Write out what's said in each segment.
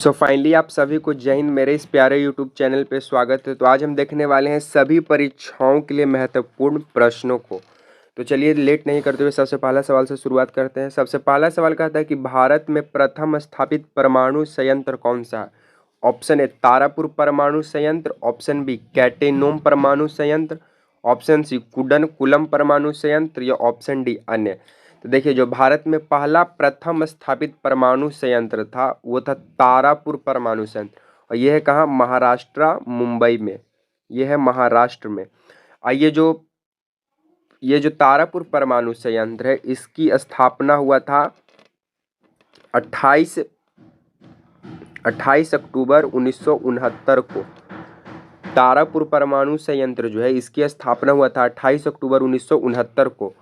Finally आप सभी को जय हिंद। मेरे इस प्यारे यूट्यूब चैनल पे स्वागत है। तो आज हम देखने वाले हैं सभी परीक्षाओं के लिए महत्वपूर्ण प्रश्नों को। तो चलिए लेट नहीं करते हुए सबसे पहला सवाल से शुरुआत करते हैं। सबसे पहला सवाल कहता है कि भारत में प्रथम स्थापित परमाणु संयंत्र कौन सा है। ऑप्शन ए तारापुर परमाणु संयंत्र, ऑप्शन बी कैटेनोम परमाणु संयंत्र, ऑप्शन सी कुडनकुलम परमाणु संयंत्र या ऑप्शन डी अन्य। तो देखिए, जो भारत में पहला प्रथम स्थापित परमाणु संयंत्र था वो था तारापुर परमाणु संयंत्र, और यह है कहाँ, महाराष्ट्र, मुंबई में। यह है महाराष्ट्र में। और ये जो तारापुर परमाणु संयंत्र है इसकी स्थापना हुआ था 28 अक्टूबर 1969 को। तारापुर परमाणु संयंत्र जो है इसकी स्थापना हुआ था 28 अक्टूबर 1969 को।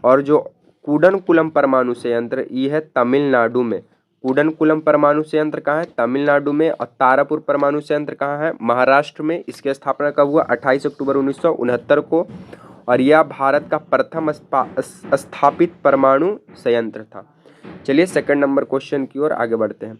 और जो कुडनकुलम परमाणु संयंत्र ये है तमिलनाडु में। कुडनकुलम परमाणु संयंत्र कहाँ है, तमिलनाडु में। और तारापुर परमाणु संयंत्र कहाँ है, महाराष्ट्र में। इसकी स्थापना कब हुआ, 28 अक्टूबर 1969 को। और यह भारत का प्रथम स्थापित परमाणु संयंत्र था। चलिए सेकंड नंबर क्वेश्चन की ओर आगे बढ़ते हैं।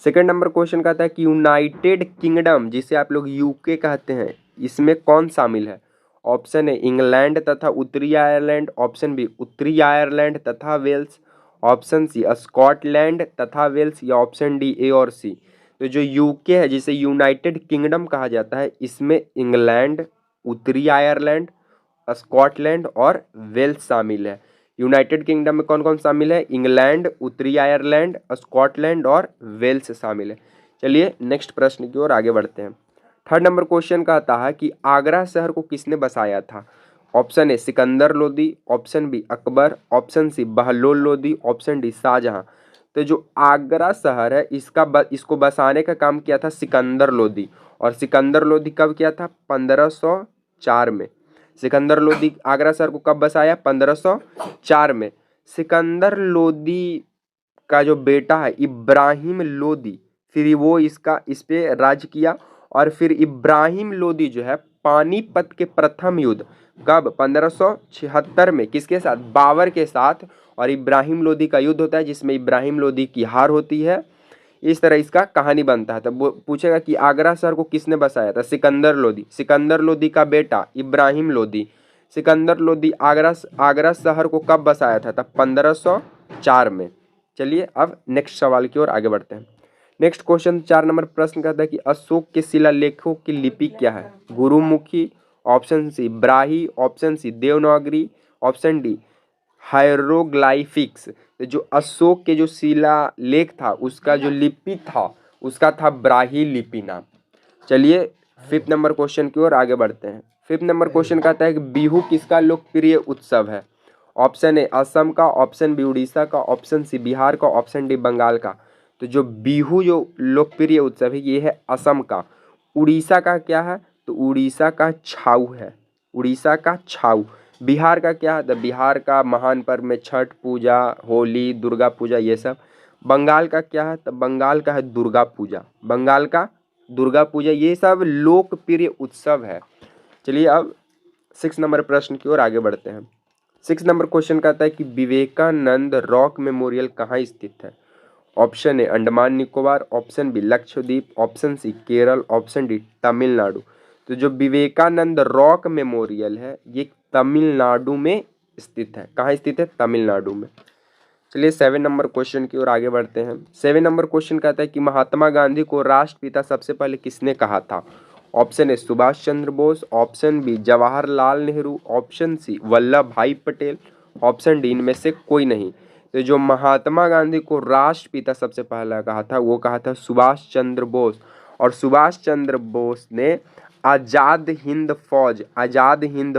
सेकंड नंबर क्वेश्चन कहता है कि यूनाइटेड किंगडम, जिसे आप लोग यूके कहते हैं, इसमें कौन शामिल है। ऑप्शन ए इंग्लैंड तथा उत्तरी आयरलैंड, ऑप्शन बी उत्तरी आयरलैंड तथा वेल्स, ऑप्शन सी स्कॉटलैंड तथा वेल्स या ऑप्शन डी ए और सी। तो जो यूके है जिसे यूनाइटेड किंगडम कहा जाता है, इसमें इंग्लैंड, उत्तरी आयरलैंड, स्कॉटलैंड और वेल्स शामिल है। यूनाइटेड किंगडम में कौन कौन शामिल है, इंग्लैंड, उत्तरी आयरलैंड, स्कॉटलैंड और वेल्स शामिल है। चलिए नेक्स्ट प्रश्न की ओर आगे बढ़ते हैं। थर्ड नंबर क्वेश्चन कहता है कि आगरा शहर को किसने बसाया था। Option A Sikandar Lodi, option B Akbar, option C Bahlol Lodi, option D Shahjahan. तो जो आगरा शहर है इसको बसाने का काम किया था सिकंदर लोदी। और सिकंदर लोदी कब किया था, 1504 में। सिकंदर लोदी आगरा शहर को कब बसाया, 1504 में। सिकंदर लोदी का जो बेटा है इब्राहिम लोदी, फिर वो इस पे राज किया। और फिर इब्राहिम लोदी जो है पानीपत के प्रथम युद्ध कब, 1576 में, किसके साथ, बाबर के साथ। और इब्राहिम लोदी का युद्ध होता है जिसमें इब्राहिम लोदी की हार होती है। इस तरह इसका कहानी बनता है। तब वो पूछेगा कि आगरा शहर को किसने बसाया था, सिकंदर लोदी। सिकंदर लोदी का बेटा इब्राहिम लोदी। सिकंदर लोदी आगरा शहर को कब बसाया था, तब 1504 में। चलिए अब नेक्स्ट सवाल की ओर आगे बढ़ते हैं। नेक्स्ट क्वेश्चन 4 नंबर प्रश्न कहता है कि अशोक के शिलालेखों की लिपि क्या है। Gurmukhi, option C Brahmi, option C Devanagari, option D hieroglyphics. जो अशोक के जो शिलालेख था उसका जो लिपि था उसका था ब्राही लिपि नाम। चलिए फिफ्थ नंबर क्वेश्चन की ओर आगे बढ़ते हैं। फिफ्थ नंबर क्वेश्चन कहता है कि बिहू किसका लोकप्रिय उत्सव है। ऑप्शन ए असम का, ऑप्शन बी उड़ीसा का, ऑप्शन सी बिहार का, ऑप्शन डी बंगाल का। तो जो बिहू जो लोकप्रिय उत्सव है ये है असम का। उड़ीसा का क्या है, तो उड़ीसा का छाऊ है। उड़ीसा का छाऊ। बिहार का क्या है, तो बिहार का महान पर्व में छठ पूजा, होली, दुर्गा पूजा ये सब। बंगाल का क्या है, तो बंगाल का है दुर्गा पूजा। बंगाल का दुर्गा पूजा, ये सब लोकप्रिय उत्सव है। चलिए अब 6 नंबर प्रश्न की ओर आगे बढ़ते हैं। 6 नंबर क्वेश्चन कहता है कि विवेकानंद रॉक मेमोरियल कहाँ स्थित है। Option A Andaman Nicobar, option B Lakshadweep, option C Kerala, option D Tamil Nadu. तो जो विवेकानंद रॉक मेमोरियल है ये तमिलनाडु में स्थित है। कहाँ स्थित है, तमिलनाडु में। चलिए 7 नंबर क्वेश्चन की ओर आगे बढ़ते हैं। 7 नंबर क्वेश्चन कहता है कि महात्मा गांधी को राष्ट्रपिता सबसे पहले किसने कहा था। Option A Subhash Chandra Bose, option B Jawaharlal Nehru, option C Vallabh Bhai Patel, option D इनमें से कोई नहीं। तो जो महात्मा गांधी को राष्ट्रपिता सबसे पहला कहा था वो कहा था सुभाष चंद्र बोस। और सुभाष चंद्र बोस ने आज़ाद हिंद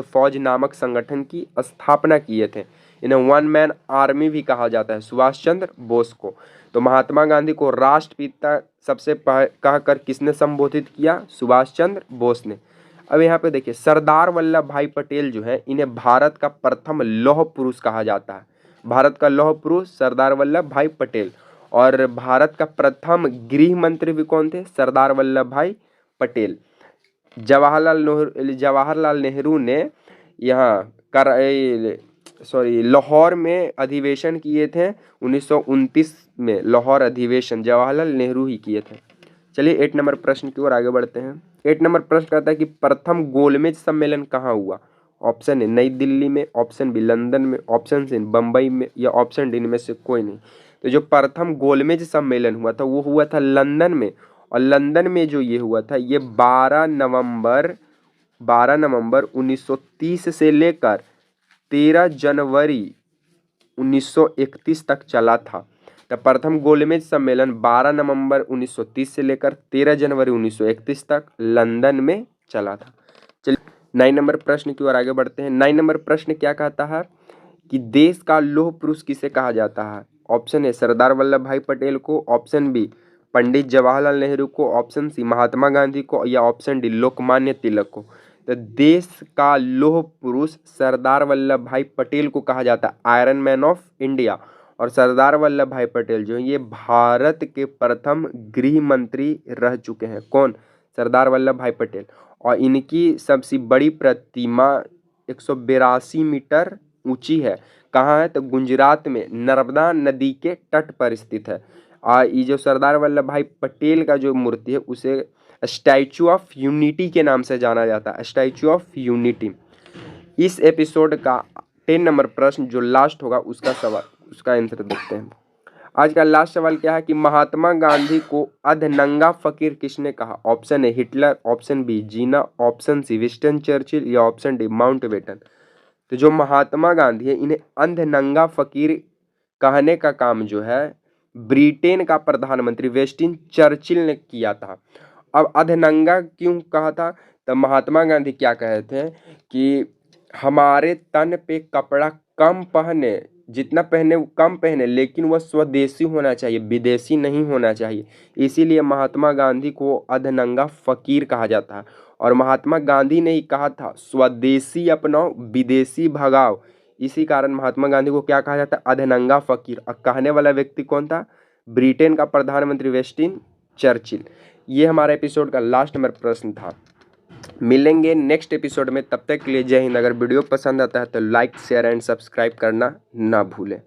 फौज नामक संगठन की स्थापना किए थे। इन्हें वन मैन आर्मी भी कहा जाता है सुभाष चंद्र बोस को। तो महात्मा गांधी को राष्ट्रपिता सबसे कहकर किसने संबोधित किया, सुभाष चंद्र बोस ने। अब यहाँ पे देखिए सरदार वल्लभ भाई पटेल जो है इन्हें भारत का प्रथम लौह पुरुष कहा जाता है। भारत का लौह पुरुष सरदार वल्लभ भाई पटेल। और भारत का प्रथम गृह मंत्री भी कौन थे, सरदार वल्लभ भाई पटेल। जवाहरलाल नेहरू ने यहाँ लाहौर में अधिवेशन किए थे 1929 में। लाहौर अधिवेशन जवाहरलाल नेहरू ही किए थे। चलिए 8 नंबर प्रश्न की ओर आगे बढ़ते हैं। 8 नंबर प्रश्न कहता है कि प्रथम गोलमेज सम्मेलन कहाँ हुआ? ऑप्शन ए नई दिल्ली में, ऑप्शन बी लंदन में, ऑप्शन सी बम्बई में, या ऑप्शन डी में से कोई नहीं। तो जो प्रथम गोलमेज सम्मेलन हुआ था वो हुआ था लंदन में, और लंदन में जो ये हुआ था ये 12 नवंबर 1930 से लेकर 13 जनवरी 1931 तक चला था। तो प्रथम गोलमेज सम्मेलन 12 नवंबर 1930 से लेकर 13 जनवरी 1931 तक लंदन में चला था। चलिए 9 नंबर प्रश्न की ओर आगे बढ़ते हैं। 9 नंबर प्रश्न क्या कहता है कि देश का लौह पुरुष किसे कहा जाता है? ऑप्शन ए सरदार वल्लभ भाई पटेल को, ऑप्शन बी पंडित जवाहरलाल नेहरू को, ऑप्शन सी महात्मा गांधी को, या ऑप्शन डी लोकमान्य तिलक को। तो देश का लौह पुरुष सरदार वल्लभ भाई पटेल को कहा जाता है आयरन मैन ऑफ इंडिया। और सरदार वल्लभ भाई पटेल जो है ये भारत के प्रथम गृह मंत्री रह चुके हैं। कौन? सरदार वल्लभ भाई पटेल। और इनकी सबसे बड़ी प्रतिमा 182 मीटर ऊंची है। कहाँ है? तो गुजरात में नर्मदा नदी के तट पर स्थित है। ये जो सरदार वल्लभ भाई पटेल का जो मूर्ति है उसे स्टैचू ऑफ यूनिटी के नाम से जाना जाता है, स्टैचू ऑफ यूनिटी। इस एपिसोड का 10 नंबर प्रश्न जो लास्ट होगा उसका आंसर देखते हैं। आज का लास्ट सवाल क्या है कि महात्मा गांधी को अधनंगा फकीर किसने कहा? Option A Hitler, option B Jinnah, option C Winston Churchill, या ऑप्शन डी माउंटबेटन। तो जो महात्मा गांधी है इन्हें अंधनंगा फकीर कहने का काम जो है ब्रिटेन का प्रधानमंत्री विंस्टन चर्चिल ने किया था। अब अधनंगा क्यों कहा था? तो महात्मा गांधी क्या कहे थे कि हमारे तन पे कपड़ा कम पहने, जितना पहने वो कम पहने, लेकिन वह स्वदेशी होना चाहिए, विदेशी नहीं होना चाहिए। इसीलिए महात्मा गांधी को अधनंगा फकीर कहा जाता है। और महात्मा गांधी ने ही कहा था स्वदेशी अपनाओ विदेशी भगाओ। इसी कारण महात्मा गांधी को क्या कहा जाता है? अधनंगा फकीर। और कहने वाला व्यक्ति कौन था? ब्रिटेन का प्रधानमंत्री विंस्टन चर्चिल। ये हमारा एपिसोड का लास्ट नंबर प्रश्न था। मिलेंगे नेक्स्ट एपिसोड में, तब तक के लिए जय हिंद। अगर वीडियो पसंद आता है तो लाइक शेयर एंड सब्सक्राइब करना ना भूलें।